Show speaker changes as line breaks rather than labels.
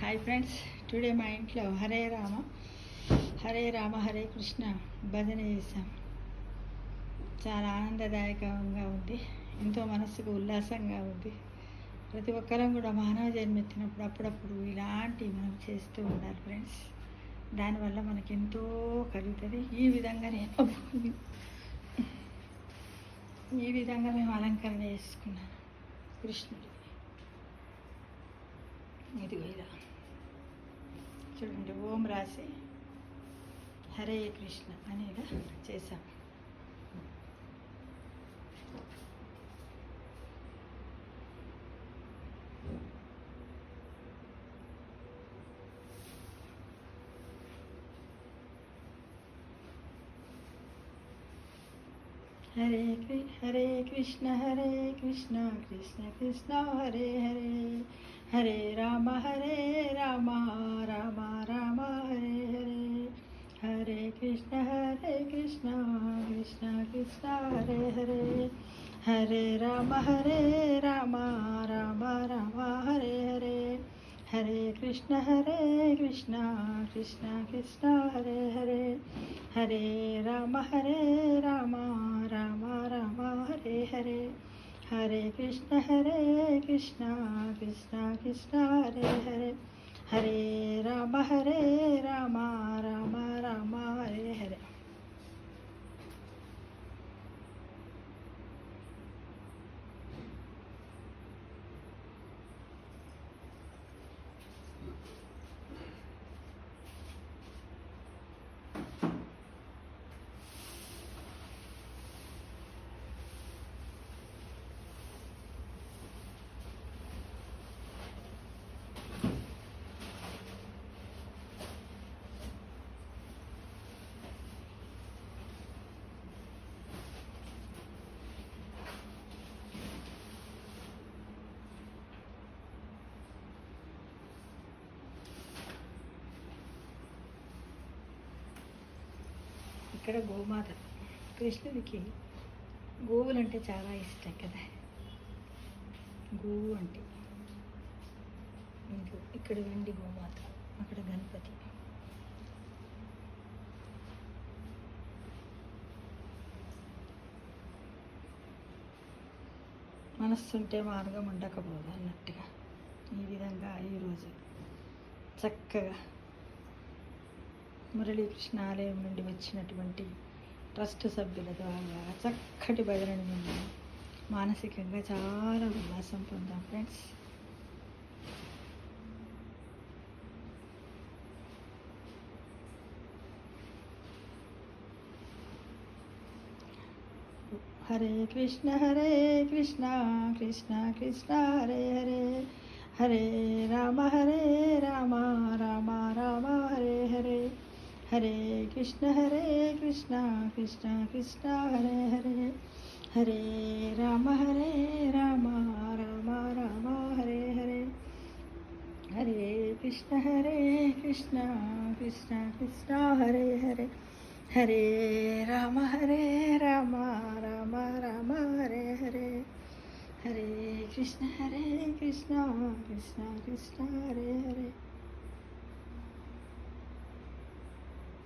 Hi friends, today మా ఇంట్లో హరే రామ హరే కృష్ణ భజన చేశాం. చాలా ఆనందదాయకంగా ఉంది, ఎంతో మనసుకు ఉల్లాసంగా ఉంది. ప్రతి ఒక్కరం కూడా మానవ జన్మెత్తినప్పుడు అప్పుడప్పుడు ఇలాంటివి మనం చేస్తూ ఉండాలి ఫ్రెండ్స్. దానివల్ల మనకి ఎంతో కలుగుతుంది. ఈ విధంగా మేము అలంకరణ చేసుకున్నాను కృష్ణుడి. ఇదిగో ఇలా చూడండి, ఓం రాసి హరే కృష్ణ అని ఇలా చేశాం. హరే కృష్ణ కృష్ణ కృష్ణ హరే హరే, హరే రామ రామ రామ హరే హరే, హరే కృష్ణ కృష్ణ కృష్ణ హరే హరే, హరే రామ రామ హరే హరే, హరే కృష్ణ కృష్ణ కృష్ణ హరే హరే, హరే రామ రామ హరే హరే, హరే కృష్ణ కృష్ణ కృష్ణ హరే హరే, హరే రామ రామ హరే హరే. ఇక్కడ గోమాత, కృష్ణుడికి గోవులు అంటే చాలా ఇష్టం కదా. గోవు అంటే ఇంకో ఇక్కడ వెండి గోమాత, అక్కడ గణపతి. మనస్సుంటే మార్గం ఉండకపోదు అన్నట్టుగా ఈ విధంగా ఈరోజు చక్కగా మురళీకృష్ణ ఆలయం నుండి వచ్చినటువంటి ట్రస్ట్ సభ్యుల ద్వారా చక్కటి భజనని మేము మానసికంగా చాలా ఉల్లాసం పొందాం ఫ్రెండ్స్. హరే కృష్ణ కృష్ణ కృష్ణ హరే హరే, హరే రామ రామ హరే హరే, హరే కృష్ణ కృష్ణ హరే హరే, హరే రామ రామ హరే హరే, హరే కృష్ణ కృష్ణ హరే హరే, హరే రామ రామ హరే హరే, హరే కృష్ణ కృష్ణ హరే హరే.